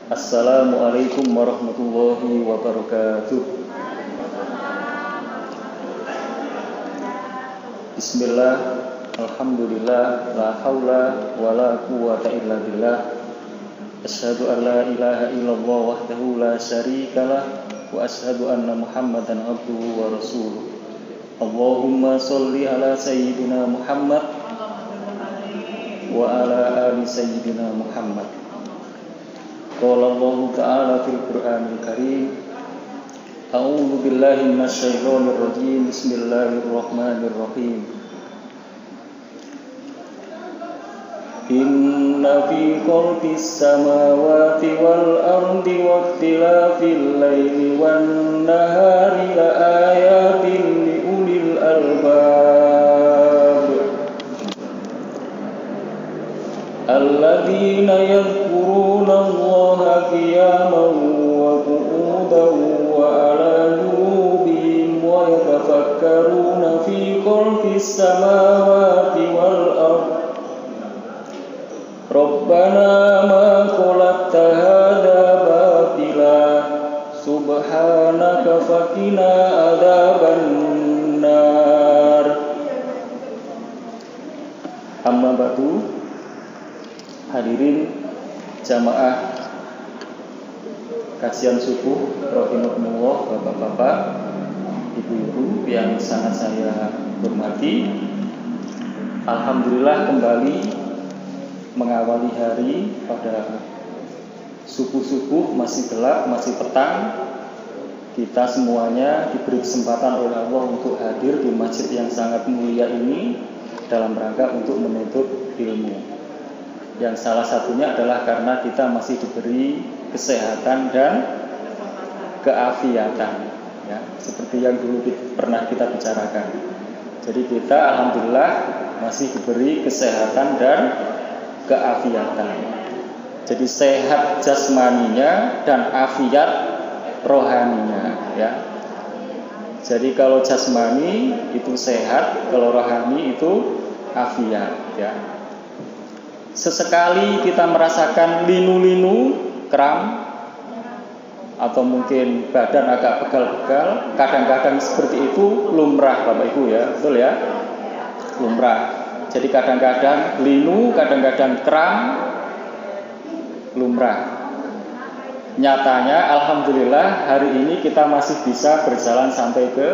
Assalamualaikum warahmatullahi wabarakatuh. Bismillah, alhamdulillah, la haula wa la quwwata illa billah. Asyhadu an la ilaha illallah wahdahu la syarikalah wa asyhadu anna Muhammadan abduhu wa rasuluh. Allahumma sholli ala sayyidina Muhammad wa ala ali sayyidina Muhammad. Qala Allah Ta'ala fil Qur'anil Karim. A'udzu billahi minasy syaithanir rajim. Bismillahirrahmanirrahim. Inna fi khalqis samawati wal ardi wa ikhtilafil laili wan nahari la ayatin li ulil albab. Alladzina yadhkuruna Allaha qiyaman wa qu'udan wa 'ala junubihim wa yatafakkaruna fi khalqis samawati wal ardi. Rabbana ma khalaqta hadza batila subhanaka faqina adzaban nar. Amma ba'du. Hadirin jamaah kajian subuh rahimakumullah, bapak-bapak, ibu-ibu yang sangat saya hormati. Alhamdulillah kembali mengawali hari pada subuh-subuh, masih gelap, masih petang. Kita semuanya diberi kesempatan oleh Allah untuk hadir di masjid yang sangat mulia ini dalam rangka untuk menuntut ilmu. Yang salah satunya adalah karena kita masih diberi kesehatan dan keafiatan, ya, seperti yang dulu pernah kita bicarakan. Jadi kita alhamdulillah masih diberi kesehatan dan keafiatan. Jadi sehat jasmaninya dan afiat rohaninya, ya. Jadi kalau jasmani itu sehat, kalau rohani itu afiat, ya. Sesekali kita merasakan linu-linu, kram, atau mungkin badan agak pegal-pegal. Kadang-kadang seperti itu lumrah, Bapak Ibu, ya, betul ya, lumrah. Jadi kadang-kadang linu, kadang-kadang kram, lumrah. Nyatanya, alhamdulillah hari ini kita masih bisa berjalan sampai ke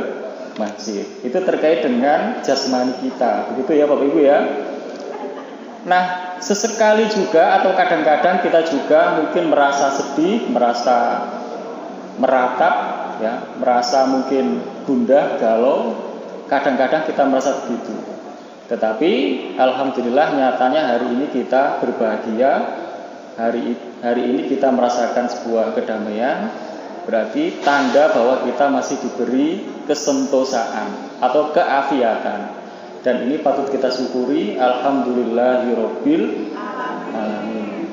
masjid. Itu terkait dengan jasmani kita, begitu ya, Bapak Ibu, ya. Nah, sesekali juga atau kadang-kadang kita juga mungkin merasa sedih, merasa meratap, ya, merasa mungkin gundah, galau. Kadang-kadang kita merasa begitu. Tetapi alhamdulillah nyatanya hari ini kita berbahagia. Hari ini kita merasakan sebuah kedamaian. Berarti tanda bahwa kita masih diberi kesentosaan atau keafiatan. Dan ini patut kita syukuri. Alhamdulillahirabbil alamin.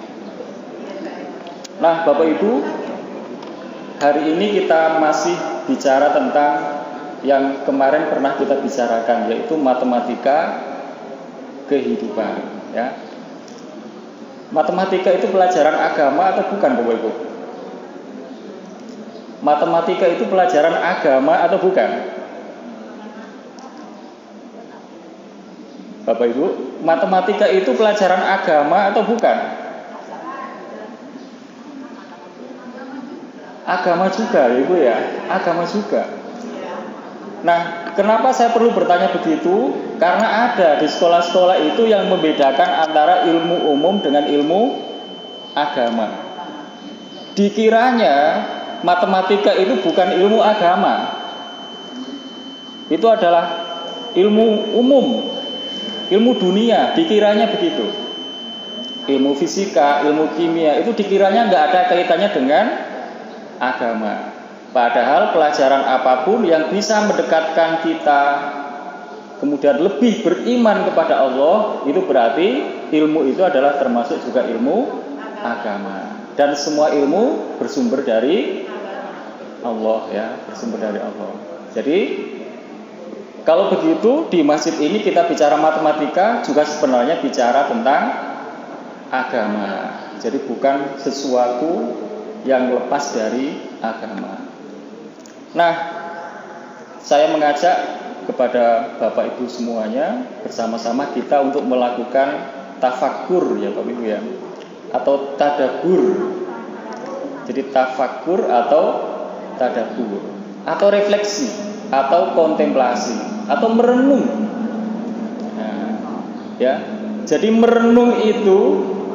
Nah, Bapak Ibu, hari ini kita masih bicara tentang yang kemarin pernah kita bicarakan, yaitu matematika kehidupan, ya. Matematika itu pelajaran agama atau bukan, Bapak Ibu? Matematika itu pelajaran agama atau bukan? Bapak Ibu, matematika itu pelajaran agama atau bukan? Agama juga, ya Ibu, ya, agama juga. Nah, kenapa saya perlu bertanya begitu? Karena ada di sekolah-sekolah itu yang membedakan antara ilmu umum dengan ilmu agama. Dikiranya matematika itu bukan ilmu agama. Itu adalah ilmu umum, ilmu dunia, dikiranya begitu. Ilmu fisika, ilmu kimia itu dikiranya nggak ada kaitannya dengan agama. Padahal pelajaran apapun yang bisa mendekatkan kita kemudian lebih beriman kepada Allah, itu berarti ilmu itu adalah termasuk juga ilmu agama. Dan semua ilmu bersumber dari Allah, ya, bersumber dari Allah. Jadi kalau begitu di masjid ini kita bicara matematika juga sebenarnya bicara tentang agama. Jadi bukan sesuatu yang lepas dari agama. Nah, saya mengajak kepada Bapak Ibu semuanya bersama-sama kita untuk melakukan tafakkur ya Bapak Ibu ya, atau tadabbur. Jadi tafakkur atau tadabbur, atau refleksi, atau kontemplasi, atau merenung. Nah, ya. Jadi merenung itu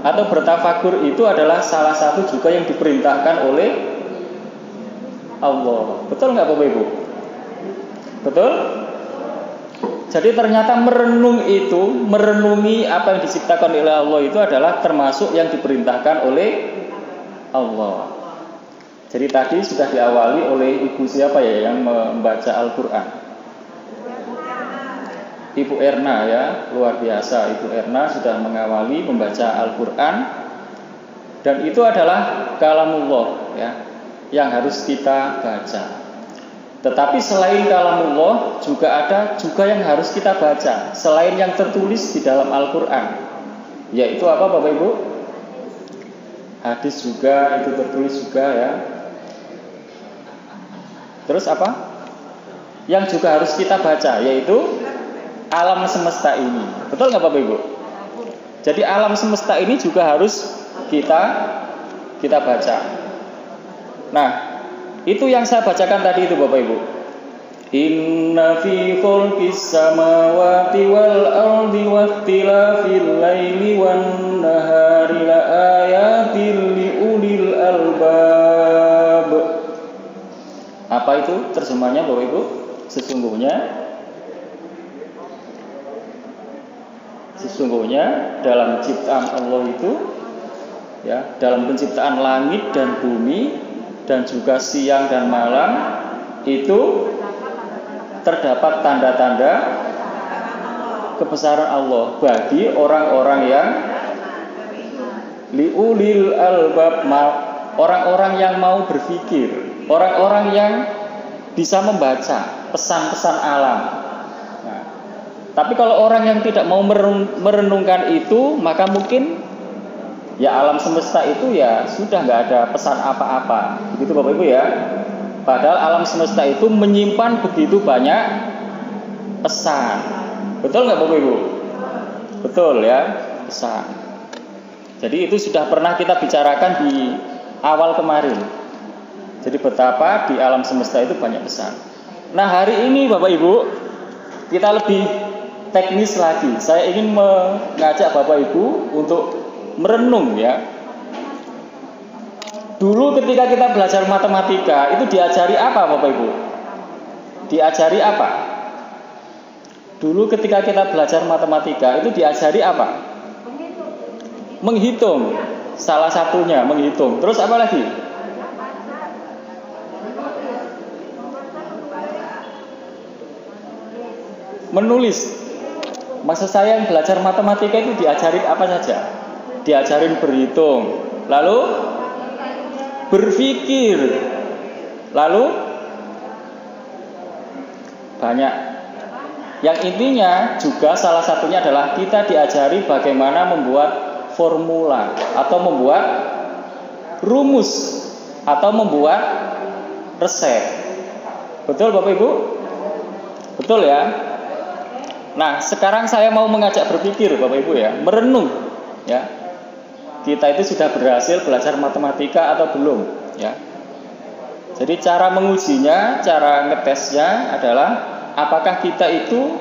atau bertafakur itu adalah salah satu juga yang diperintahkan oleh Allah. Betul nggak Bapak Ibu? Betul? Jadi ternyata merenung itu, merenungi apa yang diciptakan oleh Allah itu adalah termasuk yang diperintahkan oleh Allah. Jadi tadi sudah diawali oleh ibu siapa ya yang membaca Al-Quran? Ibu Erna ya, luar biasa. Ibu Erna sudah mengawali membaca Al-Quran. Dan itu adalah kalamullah ya, yang harus kita baca. Tetapi selain kalamullah juga ada juga yang harus kita baca selain yang tertulis di dalam Al-Quran. Yaitu apa Bapak Ibu? Hadis juga itu tertulis juga ya. Terus apa? Yang juga harus kita baca yaitu alam semesta ini. Betul nggak Bapak Ibu? Jadi alam semesta ini juga harus kita baca. Nah, itu yang saya bacakan tadi itu Bapak Ibu. Inna fi khalqis samawati wal ardi waqtilafil laili wan nahari la ayatil liulil albab. Apa itu terjemahnya Bapak Ibu? Sesungguhnya dalam ciptaan Allah itu ya, dalam penciptaan langit dan bumi dan juga siang dan malam itu terdapat tanda-tanda kebesaran Allah bagi orang-orang yang liulil albab, orang-orang yang mau berpikir, orang-orang yang bisa membaca pesan-pesan alam. Nah, tapi kalau orang yang tidak mau merenungkan itu, maka mungkin ya alam semesta itu ya sudah nggak ada pesan apa-apa. Begitu Bapak Ibu ya. Padahal alam semesta itu menyimpan begitu banyak pesan. Betul nggak Bapak Ibu? Betul ya, pesan. Jadi itu sudah pernah kita bicarakan di awal kemarin. Jadi betapa di alam semesta itu banyak pesan. Nah hari ini Bapak Ibu kita lebih teknis lagi. Saya ingin mengajak Bapak Ibu untuk merenung ya. Dulu ketika kita belajar matematika itu diajari apa Bapak Ibu? Diajari apa? Dulu ketika kita belajar matematika itu diajari apa? Menghitung. Salah satunya menghitung. Terus apa lagi? Menulis. Maksud saya yang belajar matematika itu diajarin apa saja? Diajarin berhitung, lalu berpikir, lalu banyak. Yang intinya juga salah satunya adalah kita diajari bagaimana membuat formula atau membuat rumus atau membuat resep. Betul Bapak Ibu? Betul ya? Nah, sekarang saya mau mengajak berpikir Bapak Ibu ya, merenung ya. Kita itu sudah berhasil belajar matematika atau belum ya. Jadi cara mengujinya, cara ngetesnya adalah apakah kita itu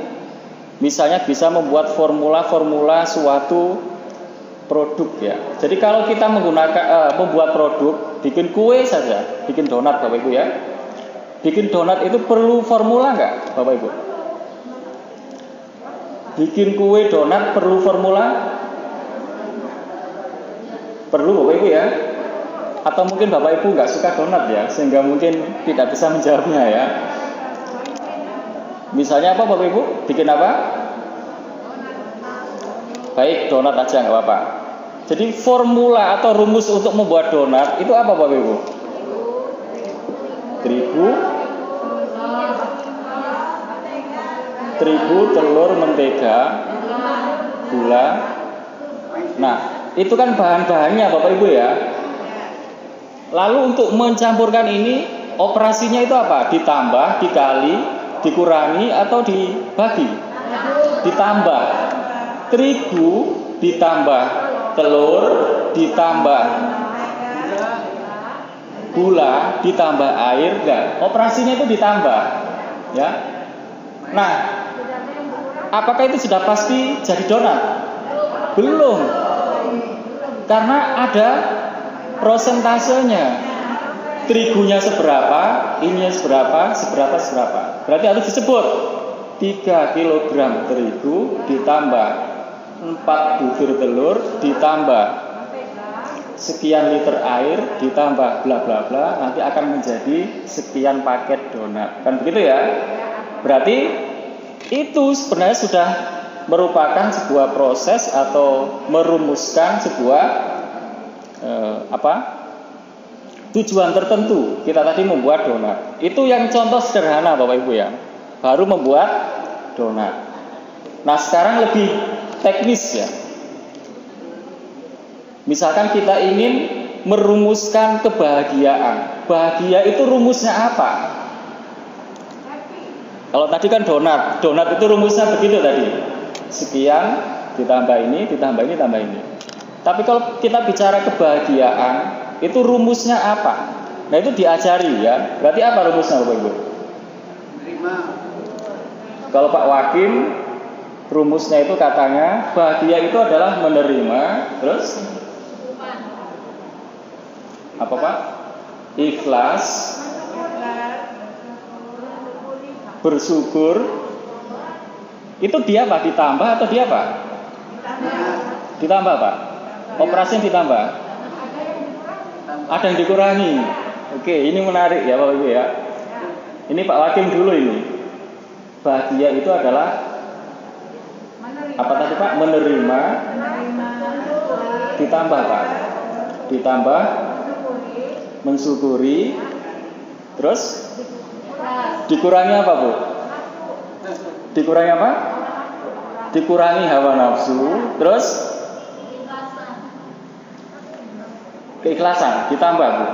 misalnya bisa membuat formula-formula suatu produk ya. Jadi kalau kita menggunakan membuat produk, bikin kue saja, bikin donat Bapak Ibu ya. Bikin donat itu perlu formula nggak Bapak Ibu? Bikin kue donat perlu formula? Perlu Bapak Ibu ya. Atau mungkin Bapak Ibu nggak suka donat ya, sehingga mungkin tidak bisa menjawabnya ya. Misalnya apa Bapak Ibu? Bikin apa? Baik, donat aja nggak apa-apa. Jadi formula atau rumus untuk membuat donat itu apa Bapak Ibu? Terigu, telur, mentega, gula. Nah, itu kan bahan-bahannya Bapak Ibu ya. Lalu untuk mencampurkan ini operasinya itu apa? Ditambah, dikali, dikurangi atau dibagi? Ditambah. Terigu ditambah telur, ditambah gula, ditambah air, enggak. Operasinya itu ditambah, ya. Nah, apakah itu sudah pasti jadi donat? Belum. Karena ada prosentasenya. Terigunya seberapa, ininya seberapa. Berarti harus disebut 3 kg terigu ditambah 4 butir telur ditambah sekian liter air ditambah bla bla bla, nanti akan menjadi sekian paket donat. Kan begitu ya? Berarti itu sebenarnya sudah merupakan sebuah proses atau merumuskan sebuah tujuan tertentu. Kita tadi membuat donat. Itu yang contoh sederhana Bapak Ibu ya. Baru membuat donat. Nah, sekarang lebih teknis ya. Misalkan kita ingin merumuskan kebahagiaan. Bahagia itu rumusnya apa? Kalau tadi kan donat. Donat itu rumusnya begitu tadi. Sekian ditambah ini, ditambah ini, tambah ini. Tapi kalau kita bicara kebahagiaan, itu rumusnya apa? Nah, itu diajari ya. Berarti apa rumusnya Bapak Ibu? Kalau Pak Wakim, rumusnya itu katanya bahagia itu adalah menerima, terus apa Pak? Ikhlas, bersyukur. Itu dia Pak, ditambah atau dia Pak? Ditambah Pak. Operasi yang ditambah. Ada yang dikurangi. Oke, ini menarik ya Bapak Ibu ya. Ini Pak Wakim dulu ini. Bahagia itu adalah apa tadi Pak? Menerima, ditambah Pak. Ditambah, mensyukuri, terus dikurangi apa Bu? Dikurangi apa? Dikurangi hawa nafsu, terus keikhlasan, ditambah Bu.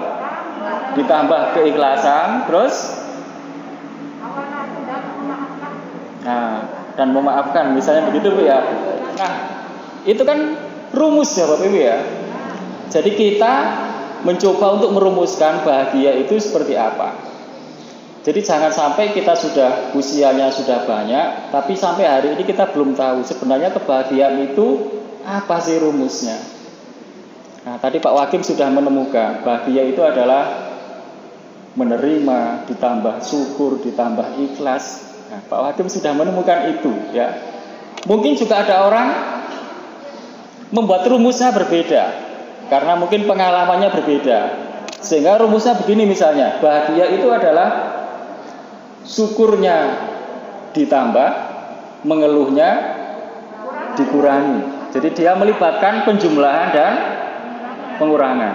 Ditambah keikhlasan, terus dan memaafkan, misalnya begitu Bu ya. Nah, itu kan rumus ya Bapak Ibu ya. Jadi kita mencoba untuk merumuskan bahagia itu seperti apa. Jadi jangan sampai kita sudah usianya sudah banyak, tapi sampai hari ini kita belum tahu sebenarnya kebahagiaan itu apa sih rumusnya. Nah, tadi Pak Wakim sudah menemukan bahagia itu adalah menerima, ditambah syukur, ditambah ikhlas. Nah, Pak Wakim sudah menemukan itu ya. Mungkin juga ada orang membuat rumusnya berbeda karena mungkin pengalamannya berbeda. Sehingga rumusnya begini misalnya, bahagia itu adalah syukurnya ditambah, mengeluhnya dikurangi. Jadi dia melibatkan penjumlahan dan pengurangan.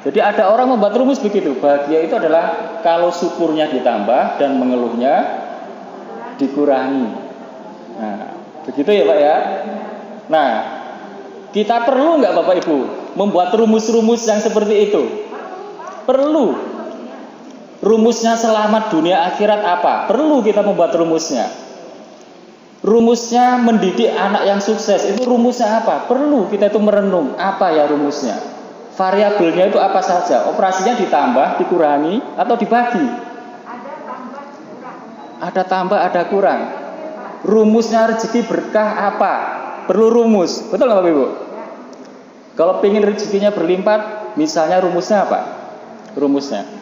Jadi ada orang membuat rumus begitu, bahagia itu adalah kalau syukurnya ditambah dan mengeluhnya dikurangi. Nah, begitu ya Pak ya. Nah, kita perlu nggak Bapak Ibu membuat rumus-rumus yang seperti itu? Perlu. Rumusnya selamat dunia akhirat apa? Perlu kita membuat rumusnya. Rumusnya mendidik anak yang sukses, itu rumusnya apa? Perlu kita itu merenung, apa ya rumusnya? Variabelnya itu apa saja? Operasinya ditambah, dikurangi, atau dibagi? Ada tambah, ada kurang. Rumusnya rezeki berkah apa? Perlu rumus, betul nggak Bapak Ibu? Kalau pengen rezekinya berlimpah, misalnya rumusnya apa? Rumusnya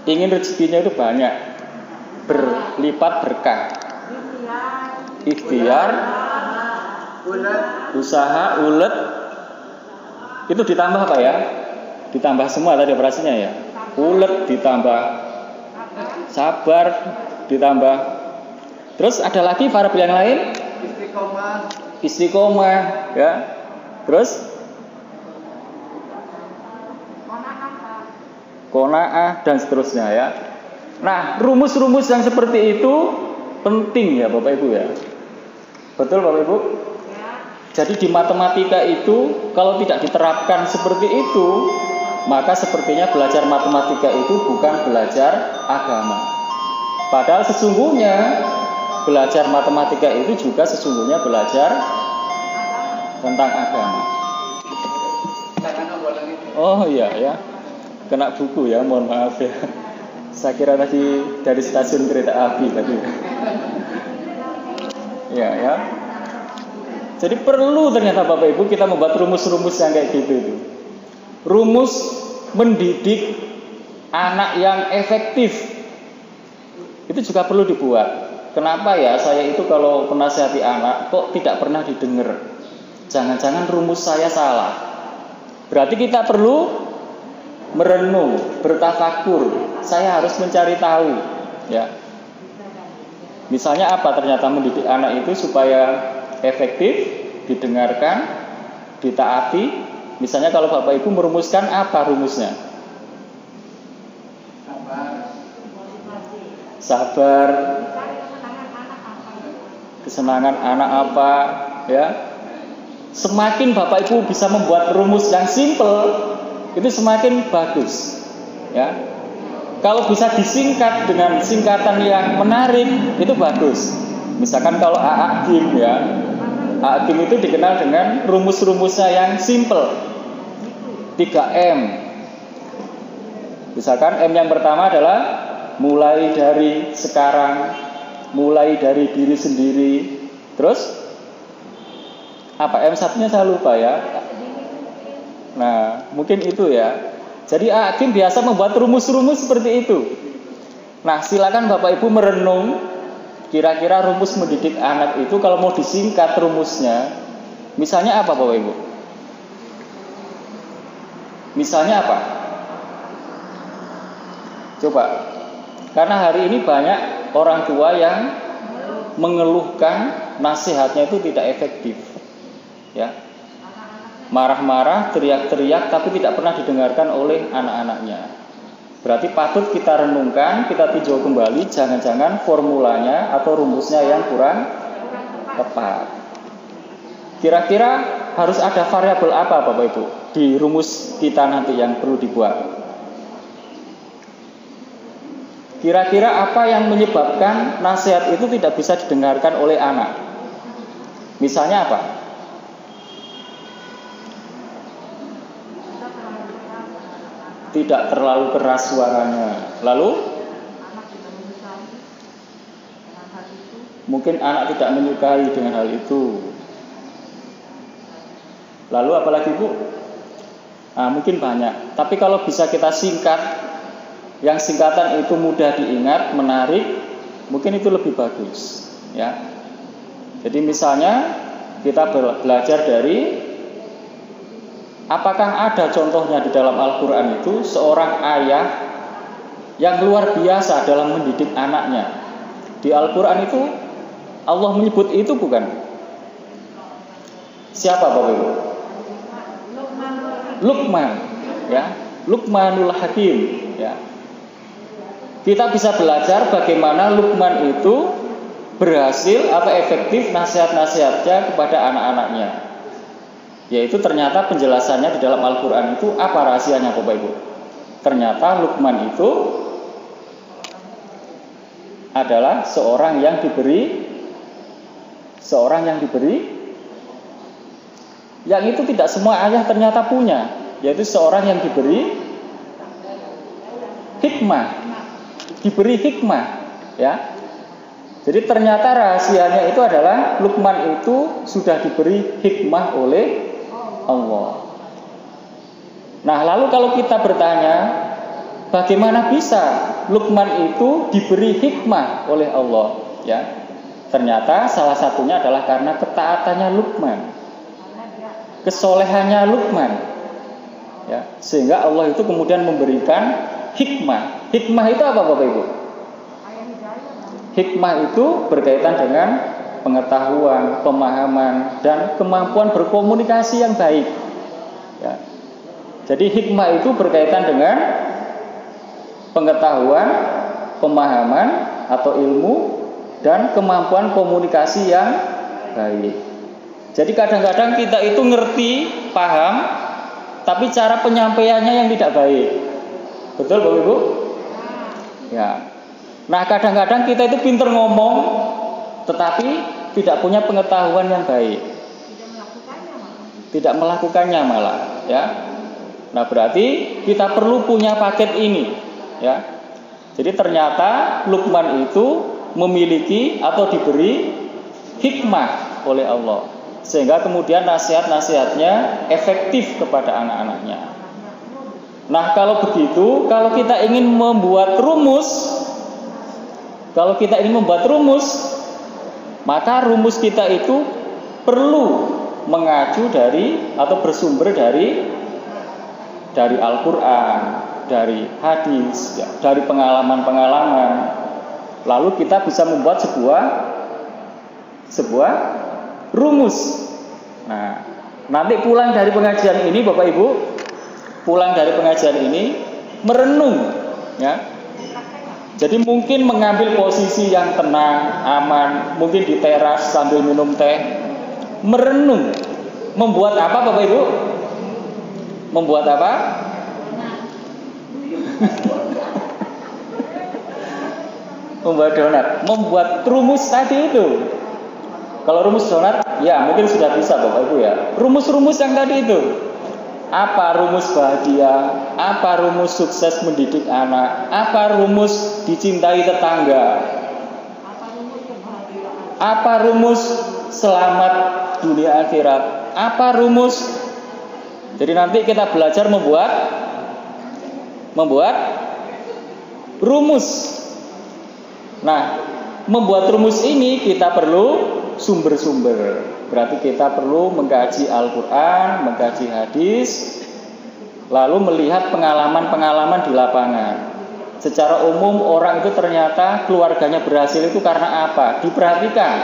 ingin rezekinya itu banyak, berlipat berkah. Ikhtiar, usaha, ulet, itu ditambah apa ya? Ditambah semua tadi operasinya ya. Ulet ditambah, sabar ditambah. Terus ada lagi variabel yang lain? Istiqomah, ya. Terus qanaah dan seterusnya ya. Nah, rumus-rumus yang seperti itu penting ya Bapak Ibu ya. Betul Bapak Ibu? Jadi di matematika itu kalau tidak diterapkan seperti itu, maka sepertinya belajar matematika itu bukan belajar agama. Padahal sesungguhnya belajar matematika itu juga sesungguhnya belajar tentang agama. Oh iya ya, kena buku ya, mohon maaf ya. Saya kira tadi dari stasiun kereta api tadi. Ya. Jadi perlu ternyata Bapak Ibu kita membuat rumus-rumus yang kayak gitu itu. Rumus mendidik anak yang efektif itu juga perlu dibuat. Kenapa ya saya itu kalau menasihati anak kok tidak pernah didengar? Jangan-jangan rumus saya salah. Berarti kita perlu merenung, bertafakur. Saya harus mencari tahu, ya. Misalnya apa ternyata mendidik anak itu supaya efektif, didengarkan, ditaati. Misalnya kalau Bapak Ibu merumuskan apa rumusnya? Sabar. Kesenangan anak apa, ya. Semakin Bapak Ibu bisa membuat rumus yang simple, itu semakin bagus, ya. Kalau bisa disingkat dengan singkatan yang menarik, itu bagus. Misalkan kalau A'agim ya, A'agim itu dikenal dengan rumus-rumusnya yang simple, 3M. Misalkan M yang pertama adalah mulai dari sekarang, mulai dari diri sendiri. Terus apa M satunya saya lupa ya. Nah mungkin itu ya. Jadi A'agim biasa membuat rumus-rumus seperti itu. Nah silakan Bapak Ibu merenung, kira-kira rumus mendidik anak itu kalau mau disingkat rumusnya, misalnya apa Bapak Ibu? Misalnya apa? Coba. Karena hari ini banyak orang tua yang mengeluhkan nasihatnya itu tidak efektif, ya. Marah-marah, teriak-teriak, tapi tidak pernah didengarkan oleh anak-anaknya. Berarti patut kita renungkan, kita tinjau kembali, jangan-jangan formulanya atau rumusnya yang kurang tepat. Kira-kira harus ada variabel apa Bapak Ibu di rumus kita nanti yang perlu dibuat? Kira-kira apa yang menyebabkan nasihat itu tidak bisa didengarkan oleh anak? Misalnya apa? Tidak terlalu keras suaranya. Lalu mungkin anak tidak menyukai dengan hal itu. Lalu apalagi Bu? Nah, mungkin banyak. Tapi kalau bisa kita singkat, yang singkatan itu mudah diingat, menarik, mungkin itu lebih bagus, ya. Jadi misalnya kita belajar dari apakah ada contohnya di dalam Al-Quran itu seorang ayah yang luar biasa dalam mendidik anaknya. Di Al-Quran itu Allah menyebut itu bukan? Siapa Bapak Ibu? Luqman, ya. Luqmanul Hakim, ya. Kita bisa belajar bagaimana Luqman itu berhasil atau efektif nasihat-nasihatnya kepada anak-anaknya. Yaitu ternyata penjelasannya di dalam Al-Quran itu apa rahasianya Bapak Ibu? Ternyata Luqman itu adalah seorang yang diberi yang itu tidak semua ayah ternyata punya, yaitu seorang yang diberi hikmah, ya. Jadi ternyata rahasianya itu adalah Luqman itu sudah diberi hikmah oleh Allah. Nah, lalu kalau kita bertanya, bagaimana bisa Luqman itu diberi hikmah oleh Allah? Ya, ternyata salah satunya adalah karena ketaatannya Luqman, kesolehannya Luqman, ya, sehingga Allah itu kemudian memberikan hikmah. Hikmah itu apa Bapak Ibu? Hikmah itu berkaitan dengan pengetahuan, pemahaman, dan kemampuan berkomunikasi yang baik, ya. Jadi hikmah itu berkaitan dengan pengetahuan, pemahaman atau ilmu, dan kemampuan komunikasi yang baik. Jadi kadang-kadang kita itu ngerti, paham, tapi cara penyampaiannya yang tidak baik. Betul Bapak Ibu? Ya. Nah, kadang-kadang kita itu pinter ngomong, tetapi tidak punya pengetahuan yang baik. Tidak melakukannya malah, ya. Nah, berarti kita perlu punya paket ini, ya. Jadi ternyata Luqman itu memiliki atau diberi hikmah oleh Allah, sehingga kemudian nasihat-nasihatnya efektif kepada anak-anaknya. Nah, kalau begitu, kalau kita ingin membuat rumus, maka rumus kita itu perlu mengacu dari atau bersumber dari Al-Quran, dari hadis, ya, dari pengalaman-pengalaman. Lalu kita bisa membuat sebuah rumus. Nah, nanti pulang dari pengajian ini, Bapak Ibu, merenung, ya. Jadi mungkin mengambil posisi yang tenang, aman, mungkin di teras sambil minum teh, merenung. Membuat apa Bapak Ibu? Membuat apa? Membuat donat. Membuat rumus tadi itu. Kalau rumus donat, ya mungkin sudah bisa Bapak Ibu ya. Rumus-rumus yang tadi itu. Apa rumus bahagia? Apa rumus sukses mendidik anak? Apa rumus dicintai tetangga? Apa rumus selamat dunia akhirat? Apa rumus? Jadi nanti kita belajar membuat rumus. Nah, membuat rumus ini kita perlu sumber-sumber. Berarti kita perlu mengkaji Al-Quran, mengkaji hadis, lalu melihat pengalaman-pengalaman di lapangan. Secara umum orang itu ternyata keluarganya berhasil itu karena apa? Diperhatikan.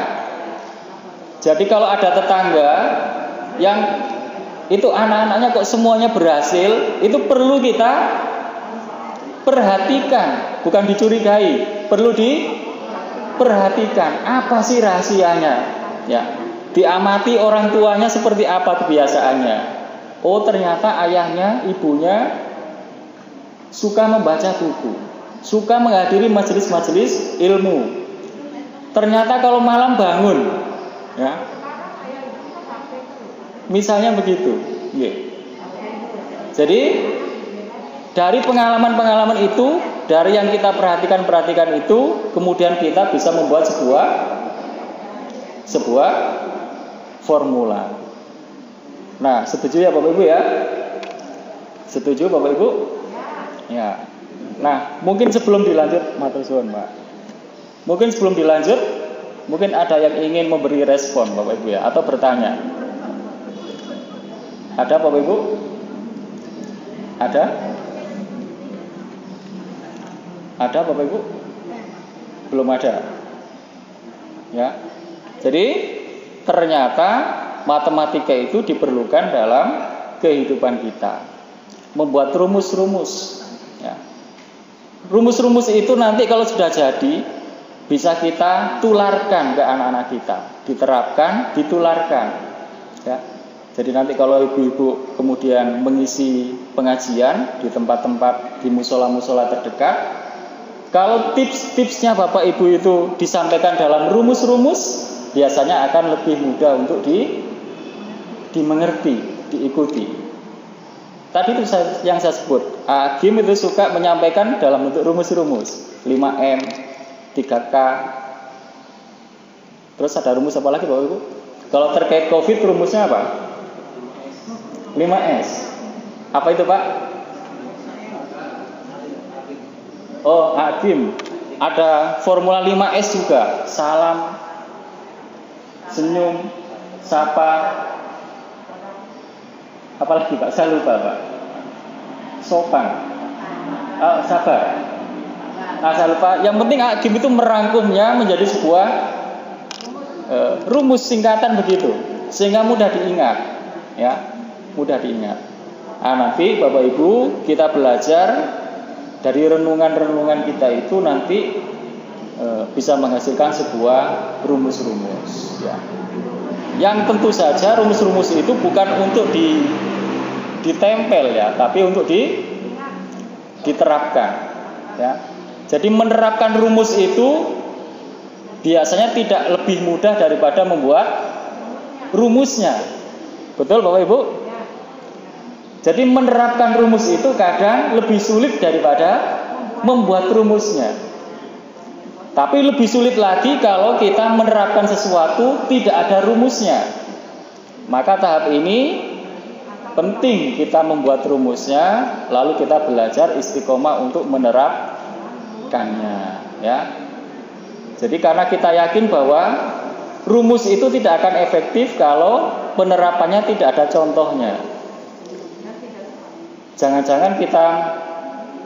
Jadi kalau ada tetangga yang itu anak-anaknya kok semuanya berhasil, itu perlu kita perhatikan, bukan dicurigai, perlu diperhatikan. Apa sih rahasianya? Ya. Diamati orang tuanya seperti apa kebiasaannya. Oh, ternyata ayahnya, ibunya suka membaca buku, suka menghadiri majelis-majelis ilmu. Ternyata kalau malam bangun, ya, misalnya begitu. Jadi dari pengalaman-pengalaman itu, dari yang kita perhatikan itu, kemudian kita bisa membuat sebuah formula. Nah, setuju ya Bapak Ibu ya? Setuju Bapak Ibu? Ya. Nah, mungkin sebelum dilanjut, matur suwun, Pak. Mungkin sebelum dilanjut, mungkin ada yang ingin memberi respon Bapak Ibu ya, atau bertanya. Ada Bapak Ibu? Ada? Ada Bapak Ibu? Belum ada. Ya. Jadi ternyata matematika itu diperlukan dalam kehidupan kita. Membuat rumus-rumus, ya. Rumus-rumus itu nanti kalau sudah jadi bisa kita tularkan ke anak-anak kita, diterapkan, ditularkan, ya. Jadi nanti kalau ibu-ibu kemudian mengisi pengajian di tempat-tempat di musola-musola terdekat, kalau tips-tipsnya Bapak Ibu itu disampaikan dalam rumus-rumus, biasanya akan lebih mudah untuk dimengerti, diikuti. Tadi itu yang saya sebut, Agim itu suka menyampaikan dalam bentuk rumus-rumus, 5M, 3K. Terus ada rumus apa lagi Bapak Ibu? Kalau terkait COVID rumusnya apa? 5S. Apa itu Pak? Oh, Agim. Ada formula 5S juga. Salam, senyum, sapa, apalagi Pak, saya lupa Pak. Sopan, sabar. Saya lupa. Yang penting Agim itu merangkumnya menjadi sebuah rumus singkatan begitu, sehingga mudah diingat, ya, mudah diingat. Nanti Bapak Ibu kita belajar dari renungan-renungan kita itu nanti bisa menghasilkan sebuah rumus-rumus, ya. Yang tentu saja rumus-rumus itu bukan untuk ditempel ya, tapi untuk diterapkan ya. Jadi menerapkan rumus itu biasanya tidak lebih mudah daripada membuat rumusnya. Betul Bapak Ibu? Jadi menerapkan rumus itu kadang lebih sulit daripada membuat rumusnya. Tapi lebih sulit lagi kalau kita menerapkan sesuatu tidak ada rumusnya. Maka tahap ini penting kita membuat rumusnya, lalu kita belajar istiqomah untuk menerapkannya ya. Jadi karena kita yakin bahwa rumus itu tidak akan efektif kalau penerapannya tidak ada contohnya. Jangan-jangan kita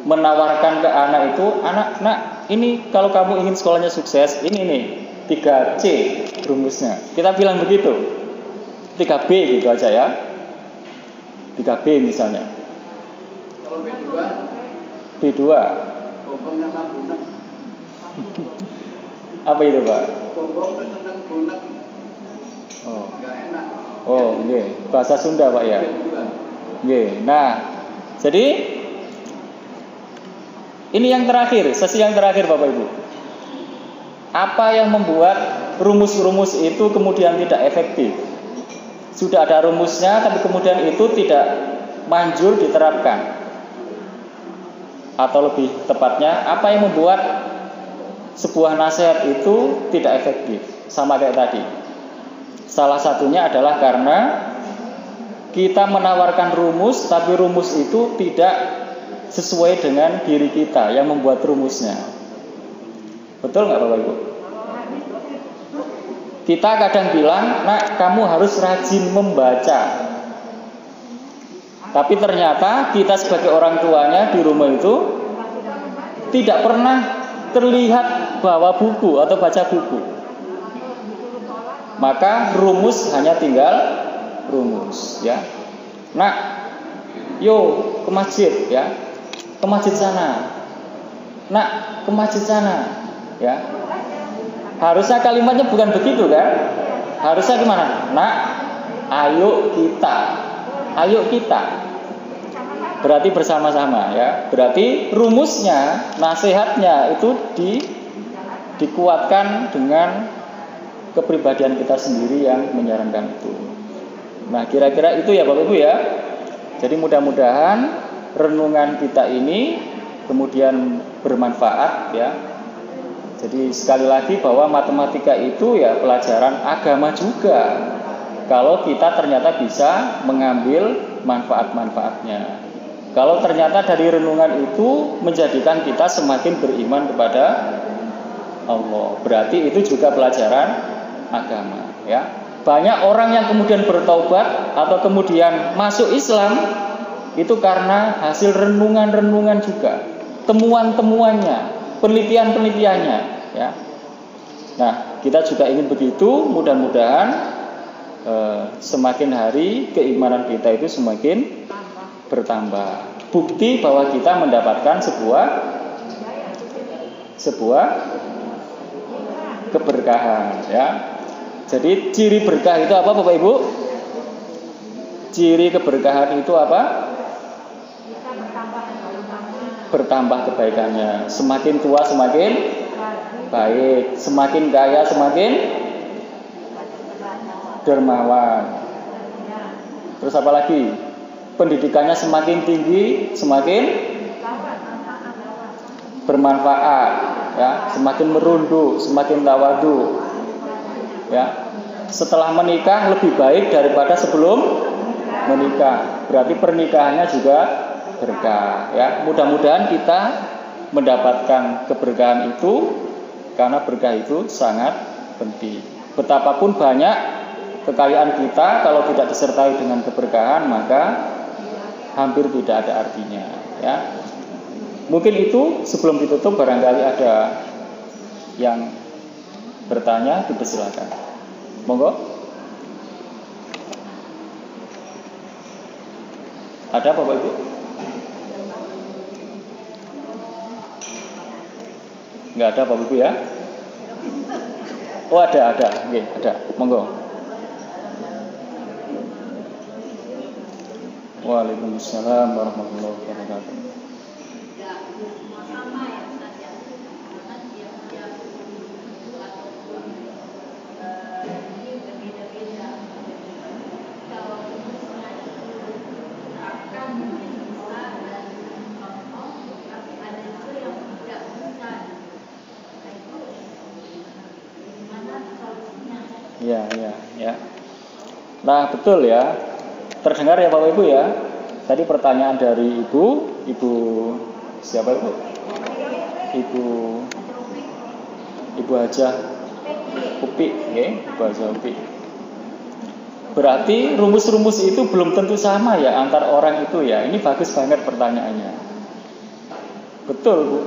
menawarkan ke anak itu, anak, ini kalau kamu ingin sekolahnya sukses, ini nih 3C rumusnya. Kita bilang begitu, 3B gitu aja ya, 3B misalnya. Kalau B2? B2 Bombongnya bunak. apa itu Pak? Bombong tentang bunak. Oh, Gak enak. oh, okay. Bahasa Sunda Pak ya. Okay. Nah, jadi ini yang terakhir, sesi yang terakhir Bapak Ibu. Apa yang membuat rumus-rumus itu kemudian tidak efektif? Sudah ada rumusnya, tapi kemudian itu tidak manjur diterapkan. Atau lebih tepatnya, apa yang membuat sebuah nasihat itu tidak efektif? Sama kayak tadi. Salah satunya adalah karena kita menawarkan rumus, tapi rumus itu tidak sesuai dengan diri kita yang membuat rumusnya. Betul nggak Bapak Ibu? Kita kadang bilang, nak kamu harus rajin membaca. Tapi ternyata kita sebagai orang tuanya di rumah itu tidak pernah terlihat bawa buku atau baca buku. Maka rumus hanya tinggal rumus ya. Nak, yo ke masjid ya. Ke masjid sana. Nak, ke masjid sana ya. Harusnya kalimatnya bukan begitu kan? Harusnya gimana? Nak, ayo kita. Ayo kita. Berarti bersama-sama ya. Berarti rumusnya, nasihatnya itu dikuatkan dengan kepribadian kita sendiri yang menyarankan itu. Nah, kira-kira itu ya Bapak Ibu ya. Jadi mudah-mudahan renungan kita ini kemudian bermanfaat ya. Jadi sekali lagi bahwa matematika itu ya pelajaran agama juga. Kalau kita ternyata bisa mengambil manfaat-manfaatnya. Kalau ternyata dari renungan itu menjadikan kita semakin beriman kepada Allah, berarti itu juga pelajaran agama ya. Banyak orang yang kemudian bertaubat atau kemudian masuk Islam itu karena hasil renungan-renungan juga, temuan-temuannya, penelitian-penelitiannya ya. Nah, kita juga ingin begitu, mudah-mudahan semakin hari keimanan kita itu semakin bertambah. Bukti bahwa kita mendapatkan sebuah keberkahan ya. Jadi ciri berkah itu apa Bapak Ibu? Ciri keberkahan itu apa? Bertambah kebaikannya. Semakin tua semakin baik, semakin kaya semakin dermawan. Terus apa lagi? Pendidikannya semakin tinggi semakin bermanfaat ya, semakin merunduk, semakin tawadu ya. Setelah menikah lebih baik daripada sebelum menikah. Berarti pernikahannya juga berkah ya. Mudah-mudahan kita mendapatkan keberkahan itu, karena berkah itu sangat penting. Betapapun banyak kekayaan kita, kalau tidak disertai dengan keberkahan maka hampir tidak ada artinya ya. Mungkin itu sebelum ditutup barangkali ada yang bertanya, dipersilakan. Monggo. Ada Bapak Ibu? Enggak ada Bapak Ibu ya? Oh ada. Oke, ada. Monggo. Waalaikumsalam warahmatullahi wabarakatuh. Ya. Nah, betul ya. Terdengar ya Bapak Ibu ya. Tadi pertanyaan dari Ibu siapa Ibu? Ibu Hajah Upi, Ibu Hajah Upi. Berarti rumus-rumus itu belum tentu sama ya antar orang itu ya. Ini bagus banget pertanyaannya. Betul Bu.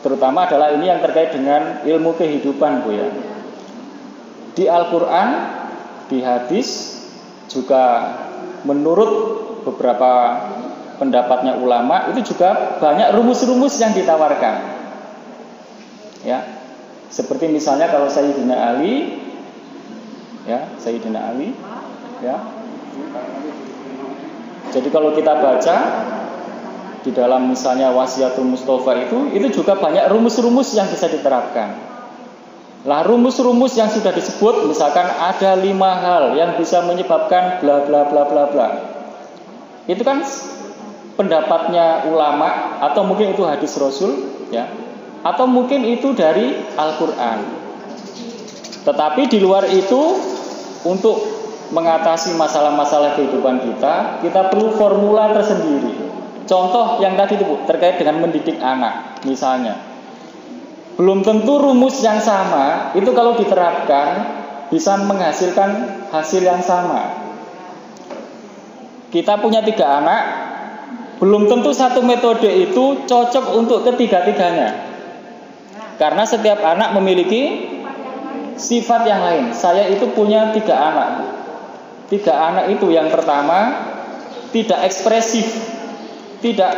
Terutama adalah ini yang terkait dengan ilmu kehidupan Bu ya. Di Al-Quran, di hadis, juga menurut beberapa pendapatnya ulama, itu juga banyak rumus-rumus yang ditawarkan. Ya, seperti misalnya kalau Sayyidina Ali, ya, jadi kalau kita baca di dalam misalnya Wasiatul Mustafa itu juga banyak rumus-rumus yang bisa diterapkan. Lah rumus-rumus yang sudah disebut, misalkan ada 5 hal yang bisa menyebabkan bla bla bla bla bla. Itu kan pendapatnya ulama atau mungkin itu hadis Rasul ya. Atau mungkin itu dari Al-Qur'an. Tetapi di luar itu untuk mengatasi masalah-masalah kehidupan kita perlu formula tersendiri. Contoh yang tadi itu Bu, terkait dengan mendidik anak misalnya. Belum tentu rumus yang sama itu kalau diterapkan bisa menghasilkan hasil yang sama. Kita punya 3 anak, belum tentu satu metode itu cocok untuk ketiga-tiganya. Karena setiap anak memiliki sifat yang lain. Saya itu punya 3 anak. 3 anak itu yang pertama tidak ekspresif, tidak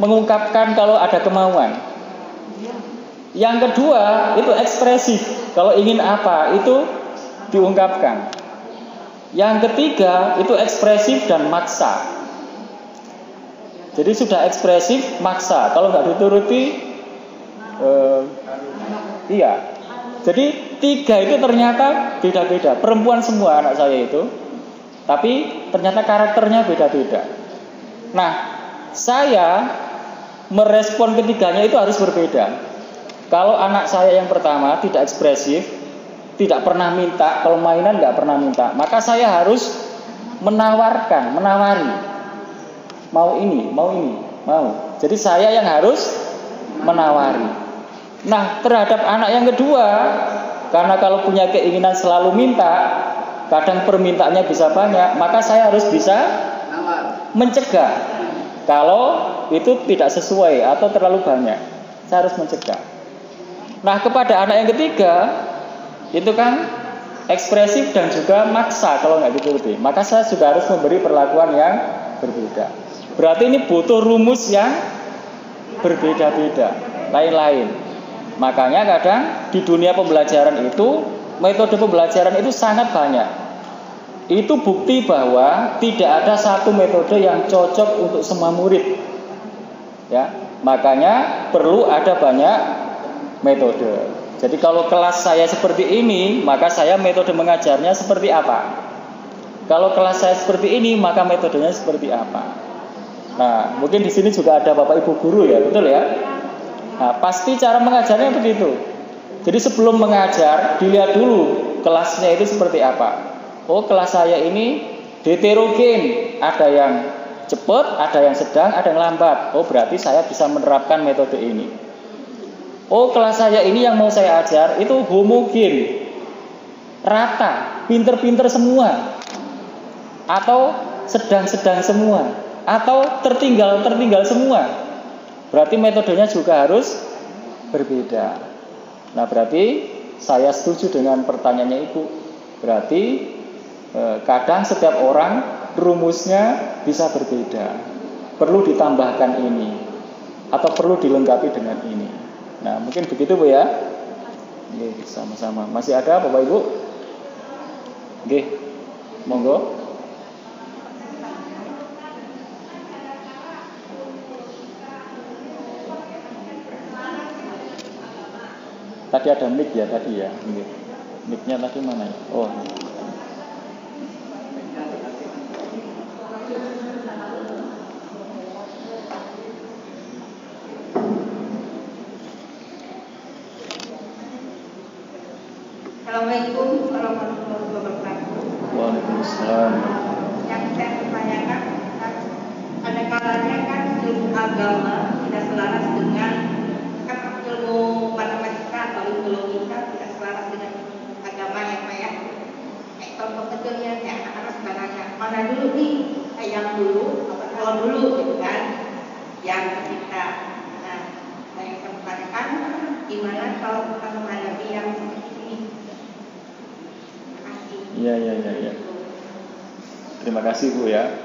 mengungkapkan kalau ada kemauan. Yang kedua itu ekspresif, kalau ingin apa itu diungkapkan. Yang ketiga itu ekspresif dan maksa. Jadi sudah ekspresif, maksa. Kalau nggak dituruti, iya. Jadi 3 itu ternyata beda-beda. Perempuan semua anak saya itu, tapi ternyata karakternya beda-beda. Nah, saya merespon ketiganya itu harus berbeda. Kalau anak saya yang pertama tidak ekspresif, tidak pernah minta, kalau mainan nggak pernah minta, maka saya harus menawari. Mau ini. Jadi saya yang harus menawari. Nah, terhadap anak yang kedua, karena kalau punya keinginan selalu minta, kadang permintaannya bisa banyak, maka saya harus bisa mencegah. Kalau itu tidak sesuai atau terlalu banyak, saya harus mencegah. Nah, kepada anak yang ketiga itu kan ekspresif dan juga maksa kalau nggak dituruti. Maka saya juga harus memberi perlakuan yang berbeda. Berarti ini butuh rumus yang berbeda-beda, lain-lain. Makanya kadang di dunia pembelajaran itu metode pembelajaran itu sangat banyak. Itu bukti bahwa tidak ada satu metode yang cocok untuk semua murid. Ya, makanya perlu ada banyak metode. Jadi kalau kelas saya seperti ini, maka saya metode mengajarnya seperti apa? Kalau kelas saya seperti ini, maka metodenya seperti apa? Nah, mungkin di sini juga ada Bapak Ibu guru ya, betul ya? Nah, pasti cara mengajarnya begitu. Jadi sebelum mengajar, dilihat dulu kelasnya itu seperti apa. Oh, kelas saya ini heterogen, ada yang cepat, ada yang sedang, ada yang lambat. Oh, berarti saya bisa menerapkan metode ini. Oh, kelas saya ini yang mau saya ajar itu homogen, rata, pinter-pinter semua, atau sedang-sedang semua, atau tertinggal semua. Berarti metodenya juga harus berbeda. Nah, berarti saya setuju dengan pertanyaannya Ibu. Berarti kadang setiap orang rumusnya bisa berbeda. Perlu ditambahkan ini, atau perlu dilengkapi dengan ini. Nah, mungkin begitu Bu ya. Oke, sama-sama. Masih ada Bapak Ibu? Oke, monggo. Tadi ada mic ya tadi ya. Mic-nya tadi mana ya? Oh. Assalamualaikum warahmatullahi wabarakatuh. Waalaikumsalam. Yang saya pertanyakan, ada kalanya kan ilmu agama tidak selaras dengan ilmu matematika atau ilmu logika tidak selaras dengan agama ya Pak ya. Contoh kecilnya ya anak-anak sebenarnya mana dulu nih yang dulu kalau dulu gitu kan yang kita. Nah, saya pertanyakan gimana kalau kita menghadapi yang Iya. Terima kasih Bu ya.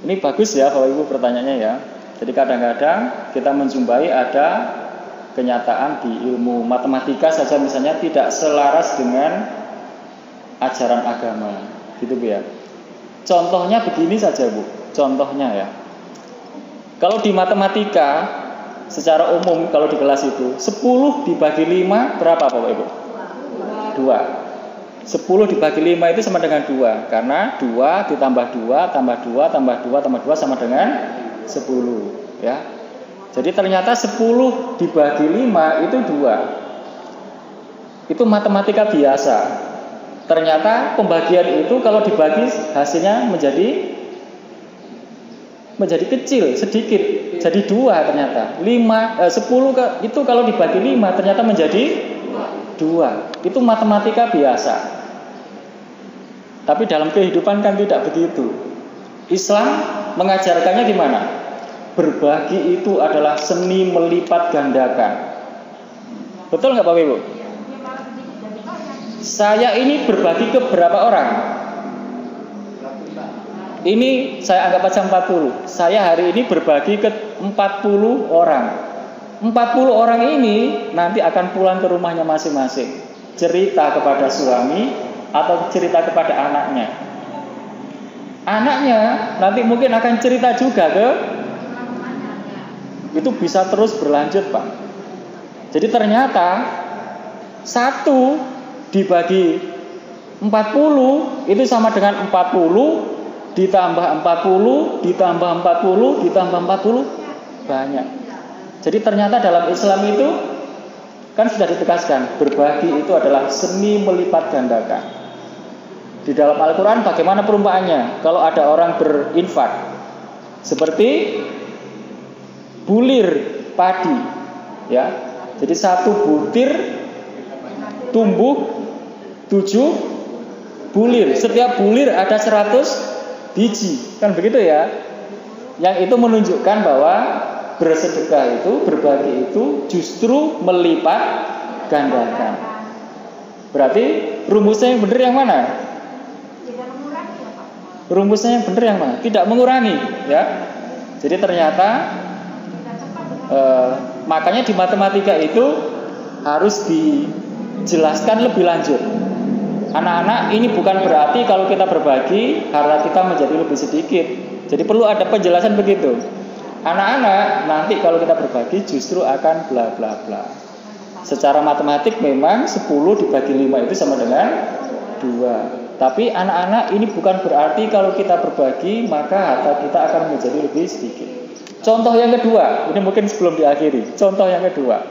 Ini bagus ya Bapak Ibu pertanyaannya ya. Jadi kadang-kadang kita menjumpai ada kenyataan di ilmu matematika saja misalnya tidak selaras dengan ajaran agama. Gitu Bu ya. Contohnya begini saja Bu. Contohnya ya. Kalau di matematika secara umum kalau di kelas itu 10 dibagi 5 berapa Bapak Ibu? 2. 10 dibagi 5 itu sama dengan 2. Karena 2 ditambah 2 tambah 2 tambah 2 tambah 2 sama dengan 10 ya. Jadi ternyata 10 dibagi 5 itu 2. Itu matematika biasa. Ternyata pembagian itu kalau dibagi hasilnya menjadi kecil, sedikit. Jadi 2 ternyata. 10 itu kalau dibagi 5 ternyata menjadi 2. Itu matematika biasa. Tapi dalam kehidupan kan tidak begitu. Islam mengajarkannya gimana? Berbagi itu adalah seni melipat gandakan. Betul nggak Bapak Ibu? Saya ini berbagi ke berapa orang? Ini saya anggap aja 40. Saya hari ini berbagi ke 40 orang. 40 orang ini nanti akan pulang ke rumahnya masing-masing. Cerita kepada suami atau cerita kepada anaknya. Anaknya nanti mungkin akan cerita juga ke. Itu bisa terus berlanjut Pak. Jadi ternyata 1 dibagi 40 itu sama dengan 40 ditambah 40 ditambah 40 ditambah 40 banyak. Jadi ternyata dalam Islam itu kan sudah ditegaskan berbagi itu adalah seni melipat gandakan. Di dalam Al-Quran bagaimana perumpamannya? Kalau ada orang berinfak seperti bulir padi ya. Jadi 1 butir tumbuh 7 bulir. Setiap bulir ada 100 biji. Kan begitu ya. Yang itu menunjukkan bahwa bersedekah itu, berbagi itu justru melipat gandakan. Berarti rumusnya yang benar yang mana? Rumusnya yang benar yang mana? Tidak mengurangi ya. Jadi ternyata makanya di matematika itu harus dijelaskan lebih lanjut. Anak-anak ini bukan berarti kalau kita berbagi harta kita menjadi lebih sedikit. Jadi perlu ada penjelasan begitu. Anak-anak nanti kalau kita berbagi justru akan bla bla bla. Secara matematik memang 10 dibagi 5 itu sama dengan 2. Tapi anak-anak ini bukan berarti kalau kita berbagi maka harta kita akan menjadi lebih sedikit. Contoh yang kedua, ini mungkin sebelum diakhiri. Contoh yang kedua.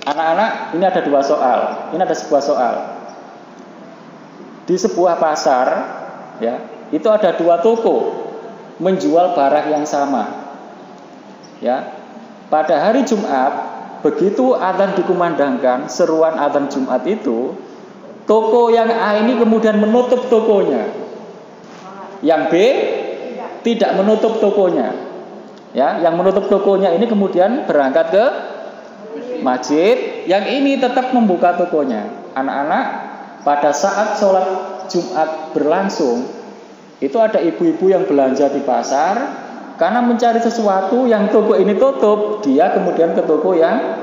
Anak-anak, ini ada 2 soal. Ini ada sebuah soal. Di sebuah pasar ya, itu ada 2 toko menjual barang yang sama. Ya. Pada hari Jumat, begitu adzan dikumandangkan, seruan adzan Jumat itu, toko yang A ini kemudian menutup tokonya. Yang B tidak menutup tokonya. Ya, yang menutup tokonya ini kemudian berangkat ke masjid, yang ini tetap membuka tokonya. Anak-anak, pada saat sholat Jumat berlangsung, itu ada ibu-ibu yang belanja di pasar, karena mencari sesuatu yang toko ini tutup, dia kemudian ke toko yang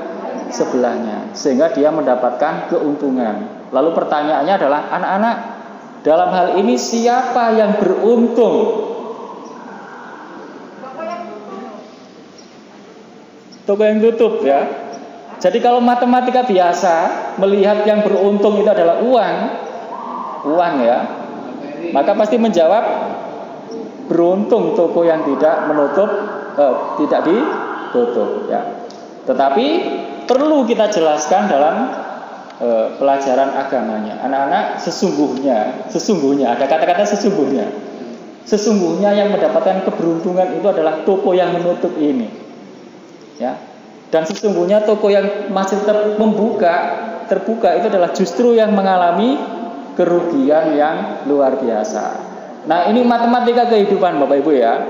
sebelahnya, sehingga dia mendapatkan keuntungan. Lalu pertanyaannya adalah, anak-anak, dalam hal ini siapa yang beruntung? Toko yang tutup ya. Jadi kalau matematika biasa melihat yang beruntung itu adalah uang ya, maka pasti menjawab beruntung toko yang tidak tidak ditutup ya. Tetapi perlu kita jelaskan dalam pelajaran agamanya. Anak-anak sesungguhnya ada kata-kata sesungguhnya yang mendapatkan keberuntungan itu adalah toko yang menutup ini ya. Dan sesungguhnya toko yang masih terbuka itu adalah justru yang mengalami kerugian yang luar biasa. Nah, ini matematika kehidupan Bapak Ibu ya.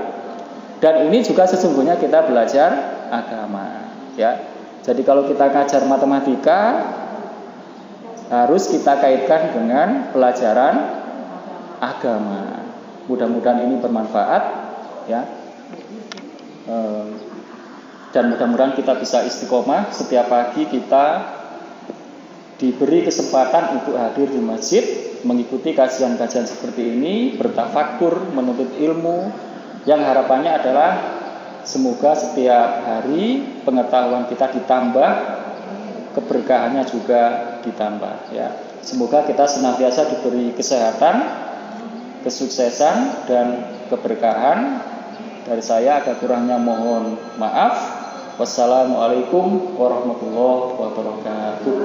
Dan ini juga sesungguhnya kita belajar agama ya. Jadi kalau kita ngajar matematika harus kita kaitkan dengan pelajaran agama. Mudah-mudahan ini bermanfaat ya. Dan mudah-mudahan kita bisa istiqomah. Setiap pagi kita diberi kesempatan untuk hadir di masjid, mengikuti kajian-kajian seperti ini, bertafakkur, menuntut ilmu, yang harapannya adalah semoga setiap hari pengetahuan kita ditambah, keberkahannya juga ditambah ya. Semoga kita senantiasa diberi kesehatan, kesuksesan, dan keberkahan. Dari saya agak kurangnya mohon maaf. Wassalamualaikum warahmatullahi wabarakatuh.